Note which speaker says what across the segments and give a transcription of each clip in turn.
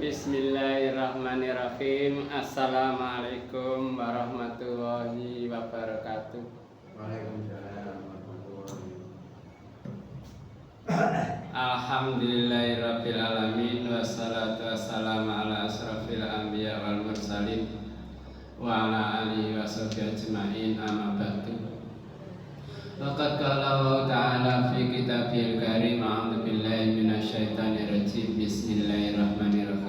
Speaker 1: Bismillahirrahmanirrahim. Assalamualaikum warahmatullahi wabarakatuh.
Speaker 2: Waalaikumsalam warahmatullahi
Speaker 1: Alhamdulillahirabbil alamin wassalatu wassalamu ala asrofil anbiya wal mursalin wa ala alihi washabihi ajmain, amma ba'du. Laqad qala Allah ta'ala fi kitabil karim, a'udzu billahi minasyaitonir rajim. Bismillahirrahmanirrahim.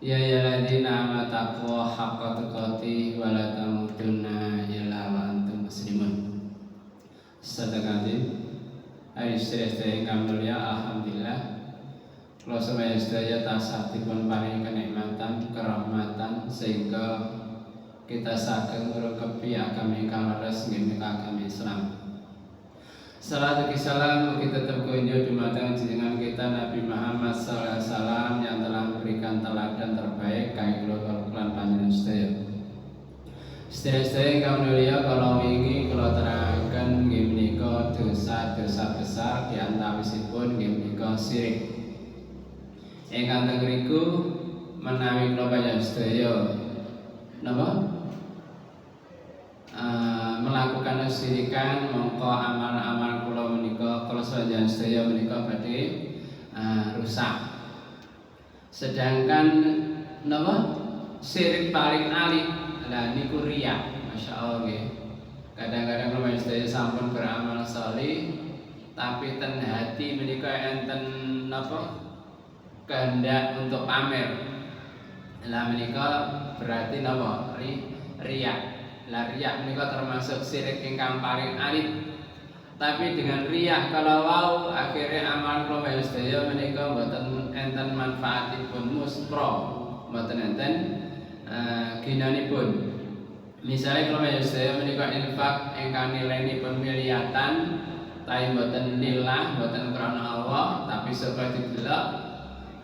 Speaker 1: Ya ayyuhalladzina amanu taqullaha haqqa tuqatih wa la tamutunna illa wa antum muslimun. Sadaqatin. Hari sedaya ingkang mulia, alhamdulillah kula sedaya tansah dipun paringi kenikmatan, kerahmatan sehingga kita saged ngrukepi agama ingkang leres nggih agama Islam. Salatu salam mugi tetep kunjuk dumateng junjungan kita Nabi Muhammad sallallahu alaihi wasallam yang telah memberikan teladan terbaik kangge kula lan panjenengan sedaya. Sedaya ingkang mulia, kala wingi kula terangkan nggih menika dosa-dosa besar di antawisipun nggih menika syirik. Ingkang teng mriku menawi kula panjenengan sedaya napa? Melakukan kesyirikan, mongko amal-amal kula menika kula sedaya menika badhe rusak. Sedangkan napa? Syirik paling alit lah niku riya. Masyaallah nggih. Kadang-kadang kula sedaya sampun beramal salih tapi ten hati menika enten napa? Kehendak untuk pamer. Lah menika berarti napa? Riya. Lah riya menika termasuk syirik ingkang paling alit. Tapi dengan riya kalau wau akhirnya amal kula sedaya menika mboten enten manfaatipun muspro, mboten enten ginanipun. Misalnya kula sedaya menika infak ingkang nilainipun miliatan, tapi mboten lillah, mboten krana Allah, tapi supaya didelok.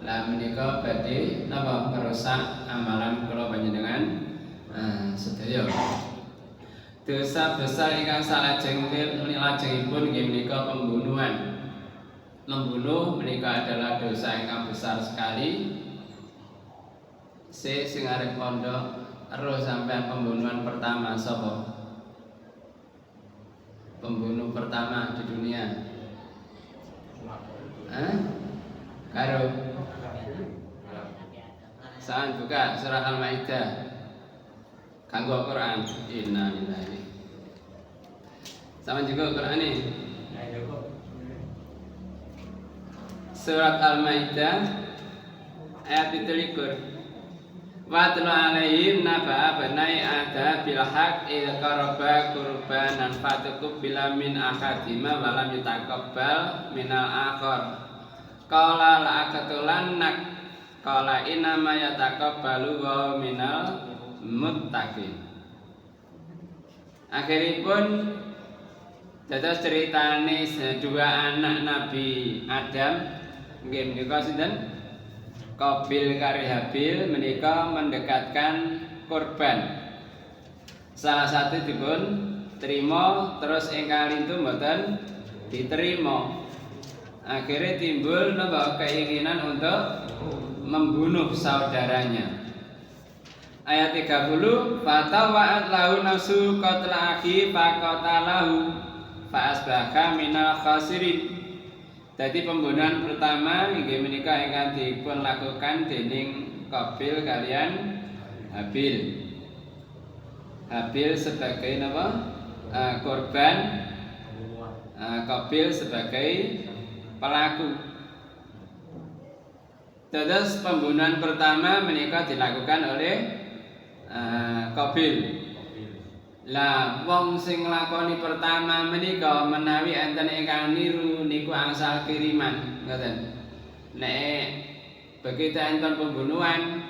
Speaker 1: Lah menika badhe napa merusak amalan kula panjenengan sedaya. Dosa besar ingkang salajengipun nggih menika pembunuhan. Membunuh menika adalah dosa ingkang besar sekali. Sing arep pondok ero sampean pembunuhan pertama sapa? Pembunuh pertama di dunia. Karo Saan buka surah Al-Maidah. Kanggo Quran. Innalillahi. Sama juga Quran ini. Surat Al-Maidah ayat 23. Wa atlu alaihim naba banai ada bil haq id qaraba qurbanan fatuqbila min ahadima wa lam yutaqabbal minal akhar. Qala la aqtulannak qala inna ma yataqabbalu wa minal muttaqin. Akhiripun dados ceritane dua anak Nabi Adam nggih menika sinten? Qabil kari Habil menika mendekatkan korban. Salah satu dipun terima, terus ingkang lintu mboten diterima. Akhirnya timbul napa keinginan untuk membunuh saudaranya. Ayat 30, fatawa'at lahu nafsu qatla akhi faqatalahu fa asbaha minal khasirin. Jadi pembunuhan pertama inggih menika ingkang dipun lakukan dening Qabil kalian Habil. Habil sebagai napa? Korban, Qabil sebagai pelaku. Terus pembunuhan pertama menika dilakukan oleh Qabil. Lah wong sing nglakoni pertama menika menawi enten ingkang niru niku angsal kiriman, ngoten. Nek begitu enten pembunuhan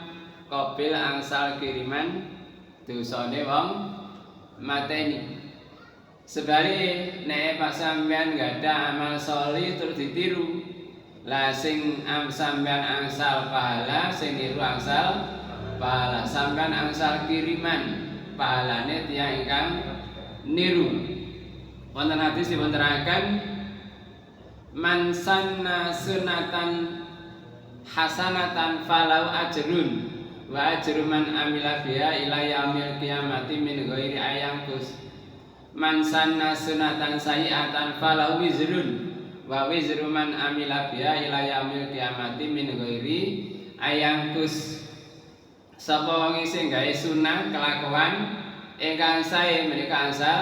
Speaker 1: Qabil angsal kiriman, dosane wong mateni. Sebalik nek pas sampean gadah amal sholih terus ditiru. Lah sing sampean angsal pahala, sing niru angsal pahala. Sampean angsal kiriman, pahalane tiyang ingkang niru. Wonten hadis dipun terangkan man sanna sunatan hasanatan falau ajrun wa ajru man amila biha ila yaumil qiyamati min ghairi ayangkus. Man sanna sunatan sayi'atan falau wizrun wa wizru man amila biha ila yaumil qiyamati min ghairi ayangkus. Sapa wong sing gawe sunah kelakuan ingkang sae menika angsal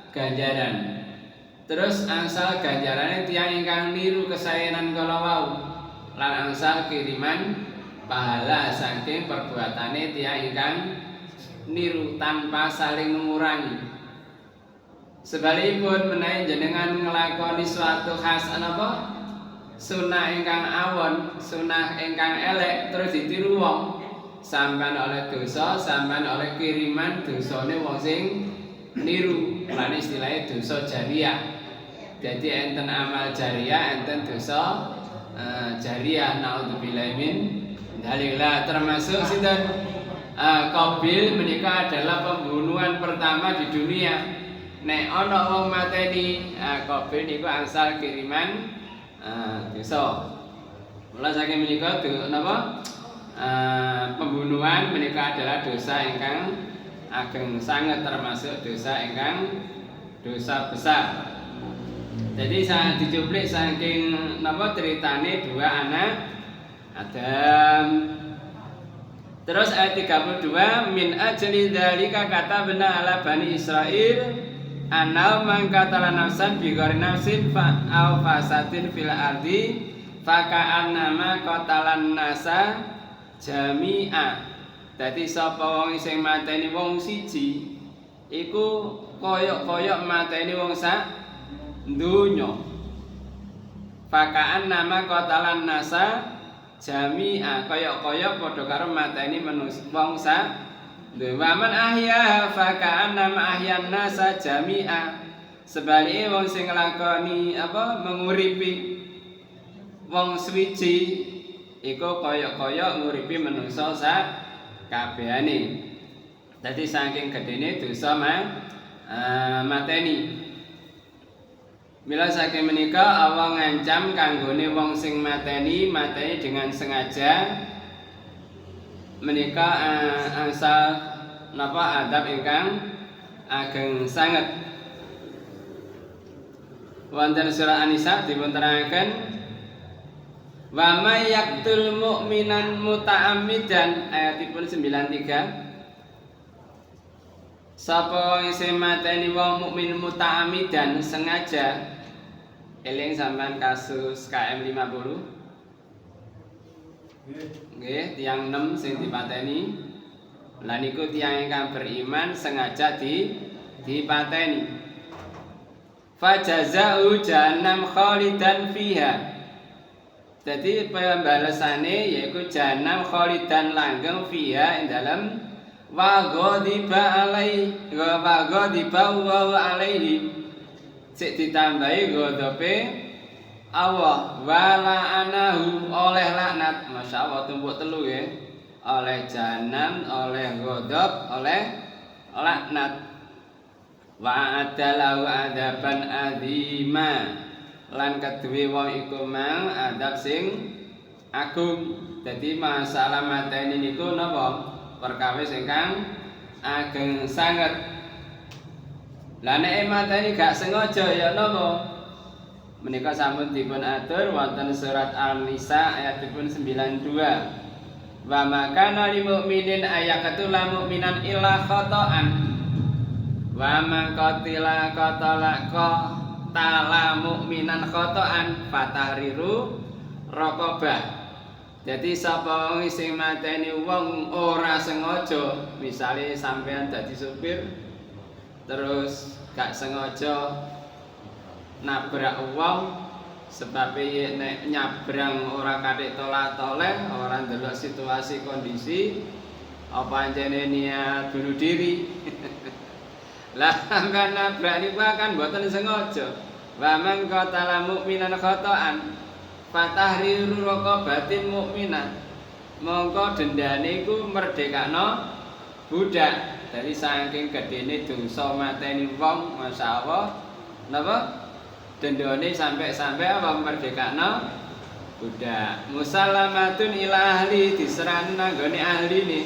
Speaker 1: ganjaran. Terus angsal ganjarane tiyang ingkang niru kesaenan kala wau lan angsal kiriman pahala saking perbuatane tiyang ingkang niru tanpa saling mengurangi. Sebalikipun menawi jenengan nglakoni suatu hasanah apa? Sunah ingkang awon, sunah ingkang elek terus ditiru wong, sampean oleh dosa, sampean oleh kiriman dosane wong sing niru. Lan istilahnya dosa jariyah. Jadi enten amal jariyah, enten dosa jariyah. Naudzubillahi min dzalik. Termasuk sinten Qabil menika adalah pembunuhan pertama di dunia. Nek ana wong mateni Qabil niku angsal kiriman dosa. Mula saking menika napa pembunuhan menika adalah dosa ingkang ageng sangat, termasuk dosa ingkang dosa besar. Jadi saat dicuplik saking napa ceritane dua anak Adam. Terus ayat 32, min ajli dzalika katabna ala bani Israil anau man qatala nafsan bi ghairi nafsin fa au fasadin fil ardi fa ka'annama qatalan nasa jami'a. Dadi sapa wong sing mateni wong siji iku koyok-koyok mateni wong sak donya. Fa ka'annama qatalan nasa jami'a, koyok-koyok padha karo mateni manusa wong sak. Wa man ahya fa ka'annama ahyan nasa jami'a. Sebalike wong sing nglakoni menguripi wong swiji iku koyok-koyok nguripi manusa sak kabehane. Dadi saking gedene dosa mateni. Mila saking menika Allah ngancam kanggone wong sing mateni dengan sengaja. Menika angsal napa adab ingkang ageng sanget. Wonten surah An-Nisa dipun terangaken wa may yaqtul mu'minan muta'ammidan ayatipun 93. Sapa sing mateni wong mukmin muta'ammidan sengaja, eling sampean kasus KM 50. Nggih, tiyang 6 sing dipateni. Lah niku tiyang ingkang beriman sengaja dipateni. Fa jazaa'u jahannam khalidan fiha. Jadi pembalasane yaiku jahannam khalidan langgeng fiha ing dalem wa ghadiba alaihi wa ghadiba wa alaihi. Sik ditambahi ghadabe Allah wa la'anahu oleh laknat. Masyaallah tumpuk telu ya. Oleh jahannam, oleh ghadab, oleh laknat. Wa adalahu adaban adzima. Lan kedue wong iku mang adab sing agung. Dadi masalah mateni niku napa? Perkawis ingkang ageng sanget. Lah nek mateni gak sengaja ya napa? Menika sampun dipun atur wonten surat An-Nisa ayatipun 92. Wa makana lil mu'minin ayaqatula mu'minan illa khata'an. Wa man qatila qatala mu'minan khata'an fatahriru raqabah. Jadi sapa wong sing mateni wong ora sengaja, misale sampean dadi supir terus gak sengaja nabrak wong, sebab nek nyabrang ora kathik tolak-toleh, ora ndelok situasi kondisi, apa anjene niat bunuh diri. Lah sampean nabrak niku kan mboten sengaja. Wa man qatala mu'minan khata'an fatahriru raqabatin mu'minah. Mongko dendane iku merdekakno budak. Dari saking gedene dosa mateni wong, masyaallah napa dendane sampai apa merdekakno budak. Musallamatun ila ahli diserahno nanggone ahline.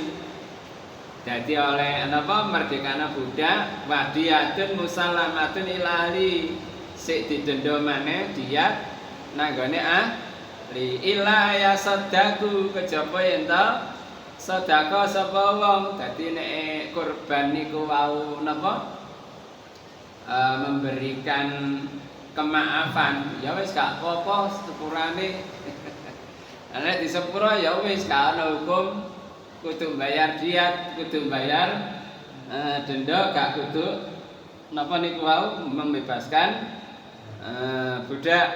Speaker 1: Dadi oleh napa merdekana budak wadiyatun musallamatun ila ahli sik didenda maneh diat nanggone ahli ila ya sadaku kejaba yen ta sedekah sapa wong. Dadi nek kurban niku wau napa memberikan kemaafan ya wis gak apa-apa sepurane. Nek disepuro ya wis gak ana hukum kudu bayar diat, kudu bayar denda, gak kudu napa niku wau membebaskan budak.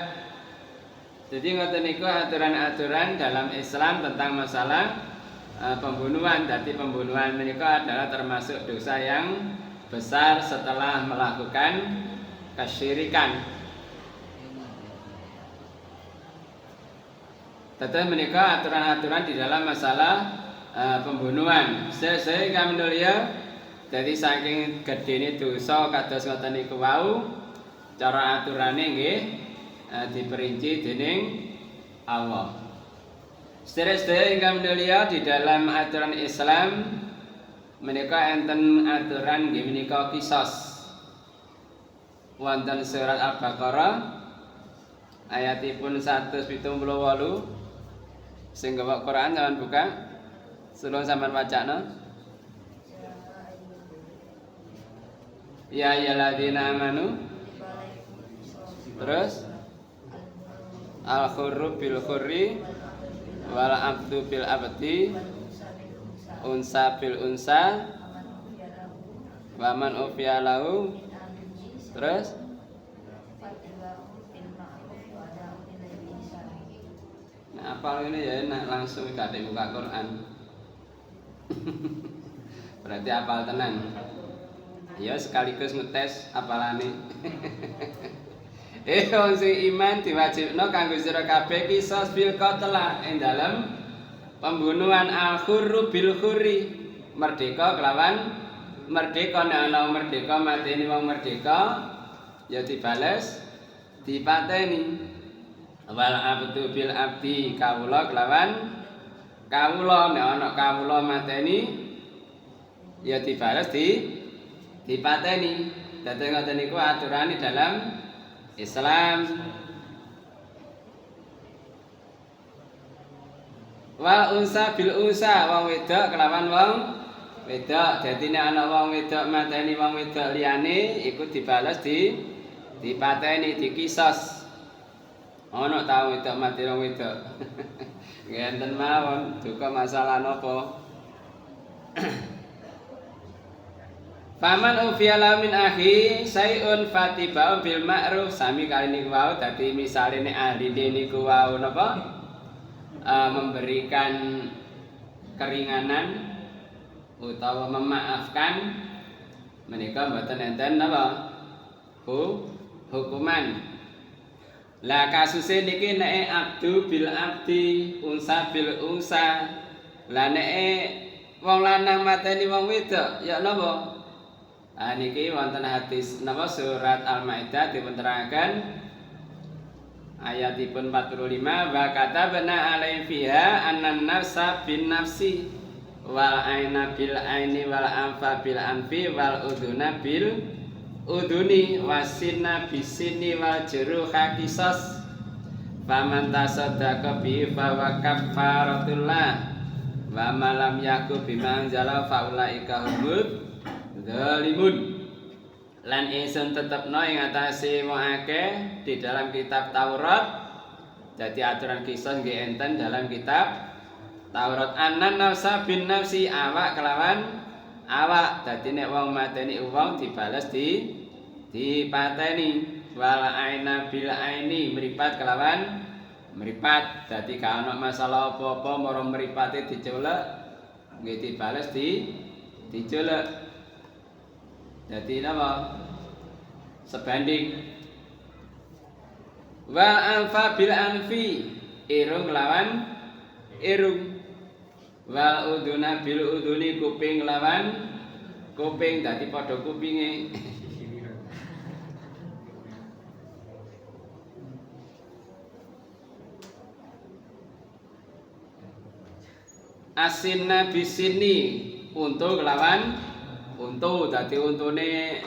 Speaker 1: Jadi ngoten niku aturan-aturan dalam Islam tentang masalah pembunuhan. Jadi pembunuhan menika adalah termasuk dosa yang besar setelah melakukan kesyirikan. Tetap menika aturan-aturan di dalam masalah pembunuhan. Sehingga menulia jadi saking gedene dosa kados ngoten niku wau cara aturane nggih diperinci dening Allah. Sedherek ingkang mulia di dalam aturan Islam menika enten aturan nggih menika qisas. Wonten surat Al-Baqarah ayatipun 178. Sing gawa Quran sampeyan buka. Sulung sampeyan wacana. Ya ayyuhalladzina amanu. Terus al-khurru bil khurri wal abdu bil abdi unsa bil unsa wa man ufiya lahu. Terus nah, apa ini ya enak langsung gak buka Quran. Berarti apal tenan. Ya sekaligus ngetes apalane. Wong sing iman diwajibno kanggo sira kabeh qisas bil qatla ing dalem pembunuhan al-khurru bil khurri. Merdeka kelawan merdeka, nek ana merdeka mateni wong merdeka ya dibales dipateni. Wal abdu bil abdi kawula kelawan kawula, nek ana kawula mateni ya dibales dipateni. Dadi ngoten niku aturane dalam Islam. Wa unsa bil unsa, wong wedok kelawan wong wedok. Dadi nek ana wong wedok mateni wong wedok liyane iku dibales dipateni, dikisos. Ana ta wedok mati wong wedok. Ngenten mawon, duka masalah napa? Faman ufiala min akhi sayun fatiba'un bil ma'ruf. Sami kali niku wau dadi misale nek ahli niku wau napa? Memberikan keringanan utawa memaafkan menika mboten enten napa? Hukuman. Lah kasuse niki nek abdu bil abdi, unsa bil unsa. Lah nek wong lanang mateni wong wedok ya napa? Niki wonten hadis napa surat Al-Maidah dipunterangkan ayatipun 45 wa katabna alaihi fiha annan nafsa bin nafsi wal aina bil aini wal anfa bil anfi wal udhuna bil udhuni wasinna bisini wal juruha qisas faman tasaddaqa bi fa wa kafaratullah wa malam yaku bima anzala faulaika humud zalimun. Lan ingsun tetepno ing atase wong akeh di dalam kitab Taurat. Jadi aturan qisas nggih enten dalam kitab Taurat. Annan nafsa bin nafsi, awak kelawan awak. Dadi nek wong mateni wong dibales dipateni. Wal aina bil aini, mripat kelawan mripat. Dadi gak ana masalah apa-apa marang mripate diculek nggih dibales diculek. Jadi napa? Sebanding. Wal anfa bil anfi, irung lawan irung. Wal uduna bil uduni, kuping lawan kuping. Dadi padha kupinge. asinna bisini untu kelawan untu. Dadi untune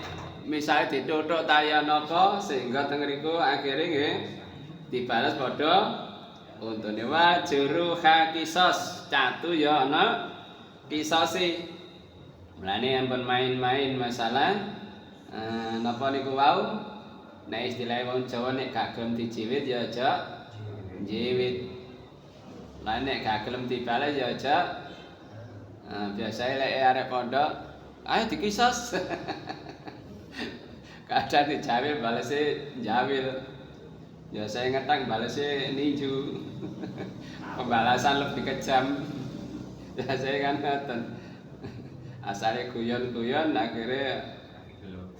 Speaker 1: misale dituthuk taya napa sehingga teng mriku akhire nggih dibales padha untune. Wa juru hakisos catu ya ana kisose. Mulane ampun main-main masalah napa niku wau nek istilah wong Jawa nek gak gelem dijiwit ya aja jiwit. Lah nek gak gelem dibales ya aja biasane lek arek pondok ayo dikisos. Kadang dijawil balese njawil. Ya saya ngetang balese ninju. Pembalasan lebih kejam. Ya saya kan ngoten. Asale guyon-guyon akhirnya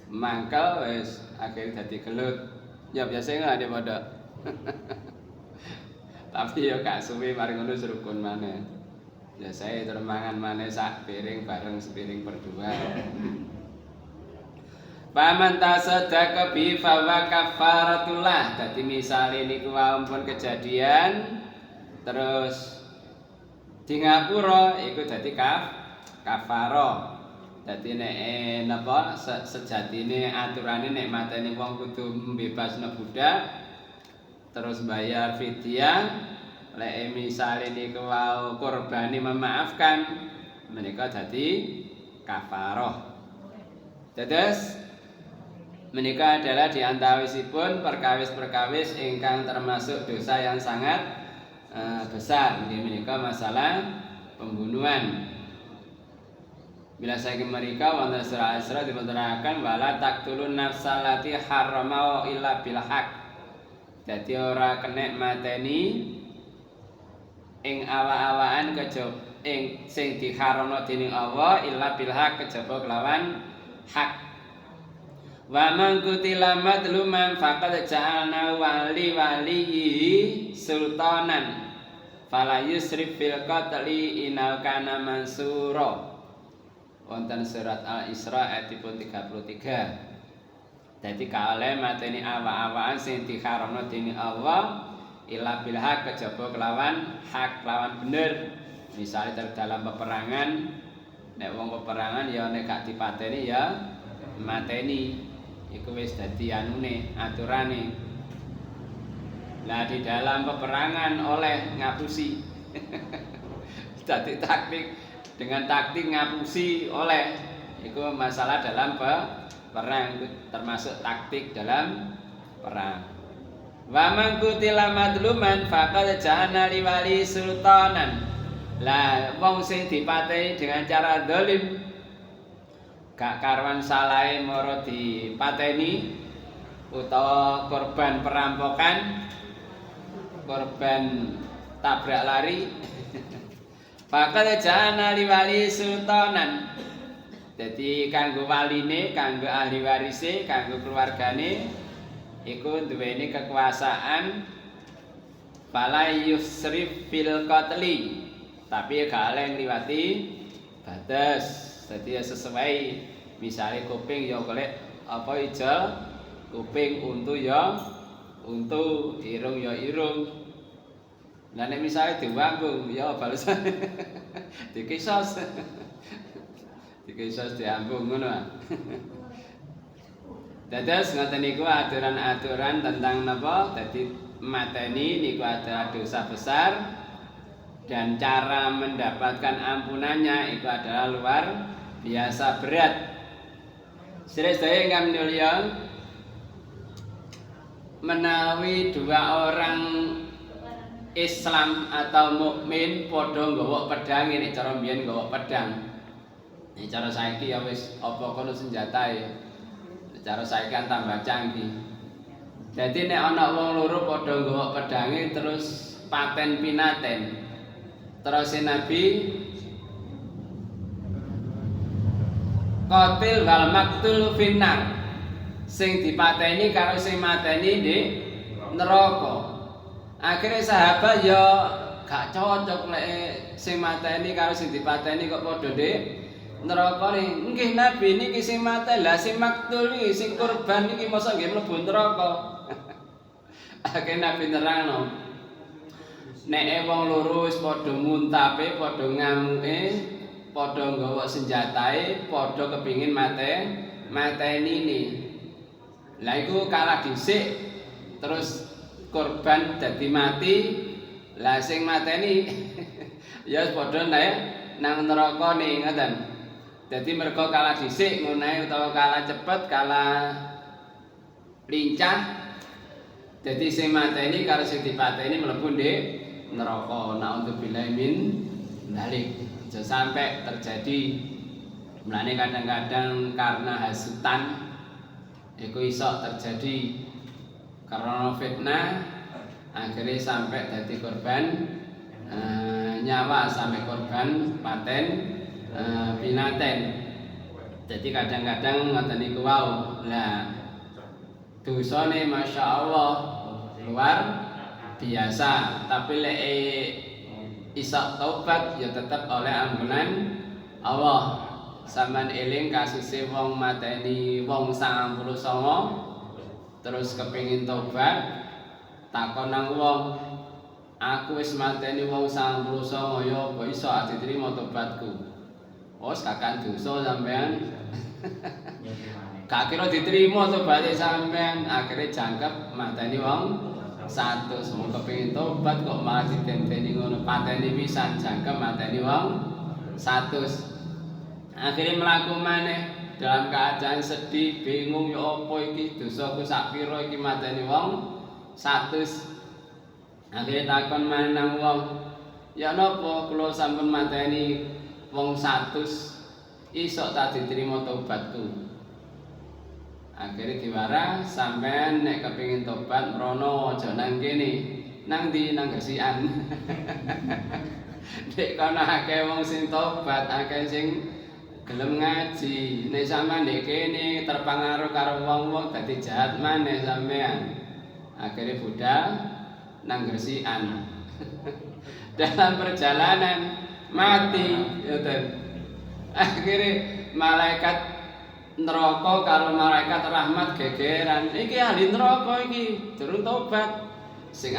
Speaker 1: mangkel wis akhirnya dadi gelut. Ya biasa ngene padha. Tapi ya gak suwe mari ngono serukun maneh. Ya saya terus mangan maneh sak piring bareng sepiring berdua. Paman tasaddaqa bi fa wa kafaratullah. Dadi misale niku ampun kejadian terus di ngapura iku dadi kafarah. Dadi nek napa sejatine aturane nek mateni wong kudu mbebasno budak terus bayar fidyah. Lek misale niku wau kurbane memaafkan menika dadi kafarah. Dados menika adalah diantawisipun perkawis-perkawis ingkang termasuk dosa yang sangat besar. Nggih menika masalah pembunuhan. Bila saking mereka wonten surah Al-Isra dipunterangkan wala taqtulun nafsal lati harrama illa bil haq. Dadi ora kenek mateni ing awa-awaan kejaba ing sing diharamno dening Allah illa bil haq kejaba kelawan hak. Wa man qutila madluman faqad ja'alna walihi sultanan fala yusrif fil qatli innahu kana mansura. Wonten surat Al-Isra ayatipun 33. Dadi kalih mateni awa-awaan sing diharamno dening Allah illa bil haq kejaba kelawan hak lawan bener. Misalnya dalam peperangan nek wong peperangan ya nek gak dipateni ya mateni. Iku wis dadi anune aturane. Lah di dalam peperangan oleh ngapusi. Dadi taktik dengan taktik ngapusi oleh iku masalah dalam perang termasuk taktik dalam perang. Wa man qutila madluman faqad ja'alna liwali sultanan. Lah wong sing dipateni dengan cara zalim gak karuan salahe mara dipateni utawa korban perampokan, korban tabrak lari. Faqad ja'alna liwali sultanan. Dadi kanggo waline, kanggo ahli warise, kanggo keluargane iku duweni kekuasaan fala yusrif fil qatli. Tapi gak oleh ngliwati batas. Dadi sesuai misale kuping ya golek apa ijol, kuping untu ya untu, irung ya irung. Lah nek misale diwanggung ya balesan dikisos. Dikisos diambung ngono. Dados ngoten niku aturan-aturan tentang napa dadi mateni niku adalah dosa besar dan cara mendapatkan ampunannya itu adalah luar biasa berat. Sedaya ingkang mulya menawi dua orang Islam atau mukmin padha nggawa pedang, nek cara mbiyen nggawa pedang. Nek cara saiki ya wis apa kono senjatae. Cara saiki kan tambah canggih. Dadi nek ana wong loro padha nggawa pedange terus paten pinaten. Terus Nabi qatil wal maktul finnar. Sing dipateni karo sing mateni di neraka. Akhirnya sahabat ya gak cocok lek sing mateni karo sing dipateni kok padha di neraka nih. Nggih Nabi niki sing mateni, lah sing maktul iki sing kurban iki mosok nggih mlebu neraka. Akhirnya Nabi nerangno. nek wong loro wis padha muntape, padha ngamuke, padha nggawa senjatae, padha kepingin mateni ni. Lah iku kalah dhisik terus korban dadi mati. Lah sing mateni ya padha nang neraka nih ngoten. Dadi mergo kalah dhisik ngono ae utawa kalah cepet, kalah lincah. Dadi sing mateni karo sing dipateni mlebu ndek neraka. Nauzubillahi min dzalik. Aja sampai terjadi. Mulane kadang-kadang karena hasutan iku iso terjadi karena fitnah akhirnya sampai dadi korban nyawa, sampai korban paten pinaten. Jadi kadang-kadang ngoten niku wau. Lah dosane masyaallah luar biasa, tapi lek iso tobat ya tetep oleh ampunan Allah. Sampeyan eling kasise wong mateni wong 99 terus kepengin tobat, takon nang wong, aku wis mateni wong 99 ya apa iso diterima tobatku. Wes kakak dosa sampean. Gak kira diterima tobaté sampean, akhirnya jangkep mateni wong 100. Wong kepengin tobat kok malah ditenteni ngono, pateni pisan jangkep mateni wong 100. Akhirnya mlaku maneh dalam keadaan sedih, bingung ya apa iki dosaku sak pira iki mateni wong 100. Akhirnya takon maneh nang wong, ya napa kula sampun mateni wong 100 iso tak diterima tobatku. Akhirnya diwara, sampean nek kepengin tobat mrono aja nang kene. Nang ndi? Nang Gesikan. Nek kono akeh wong sing tobat, akeh sing gelem ngaji. Nek sampean nek kene terpengaruh karo wong-wong dadi jahat maneh sampean. Akhirnya budal nang Gesikan. Dalam perjalanan mati, akhirnya malaikat neraka karo malaikat rahmat gegeran. Iki ahli neraka iki durung tobat. Sing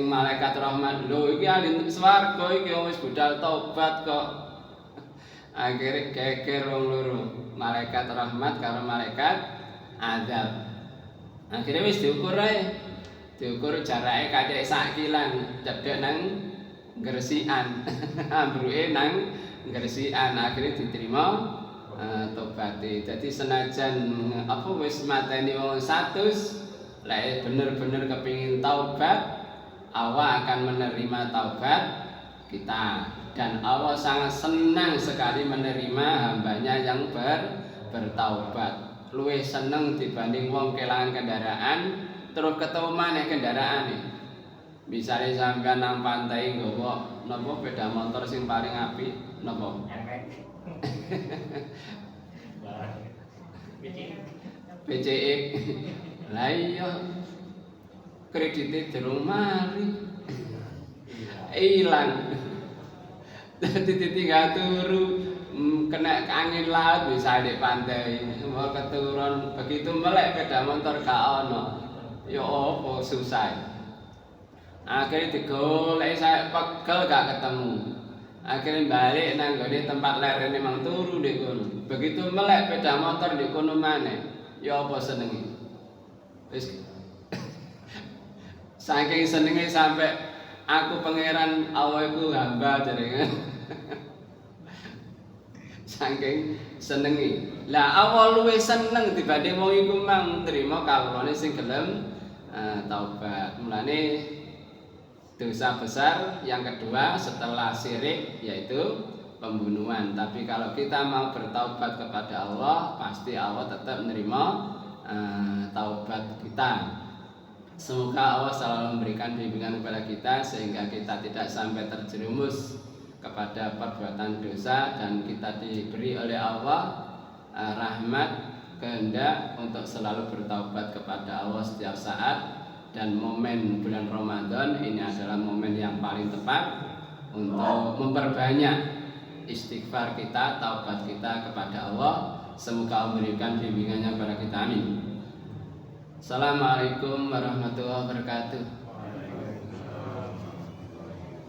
Speaker 1: malaikat rahmat, lho iki ahli swarga iki wis budal tobat kok. Akhirnya geger wong loro, malaikat rahmat karo malaikat azab. Akhirnya wis diukur ae. Diukur jarake kathik sak kilan, cedhek nang Gesikan. Ambruke nang Gesikan, akhirnya diterima tobate. Jadi senajan apa wis mateni wong 100, lek bener-bener kepingin taubat, Allah akan menerima taubat kita. Dan Allah sangat senang sekali menerima hambanya yang bertaubat. Luwih seneng dibanding wong kelangan kendaraan terus ketemu maneh kendaraane. Misalnya sampean nang pantai nggawa napa sepeda motor sing paling apik napa? PCX. Lah iya kredite durung mari. Ilang. Dadi ditinggal turu, kena angin laut bisa di pantai. Mau keturun begitu melek sepeda motor gak ono. Ya apa susah. Akhirnya digolek saya pegel gak ketemu. Akhirnya balik nang gone tempat lerene mang turu di kono. Begitu melek sepeda motor di kono maneh. Ya apa senenge. Wis saking senenge sampai aku pangeran Allah iku hamba jaringan. Saking senenge. Lah Allah luwih seneng dibanding wong iku mang nrimo kawulane sing gelem taubat. Mulane dosa besar yang kedua setelah syirik yaitu pembunuhan. Tapi kalau kita mau bertaubat kepada Allah, pasti Allah tetap menerima taubat kita. Semoga Allah selalu memberikan bimbingan kepada kita sehingga kita tidak sampai terjerumus kepada perbuatan dosa dan kita diberi oleh Allah rahmat kehendak untuk selalu bertaubat kepada Allah setiap saat. Dan momen bulan Ramadan ini adalah momen yang paling tepat untuk memperbanyak istighfar kita, taubat kita kepada Allah. Semoga Allah memberikan bimbingannya kepada kita. Amin. Assalamualaikum warahmatullahi wabarakatuh.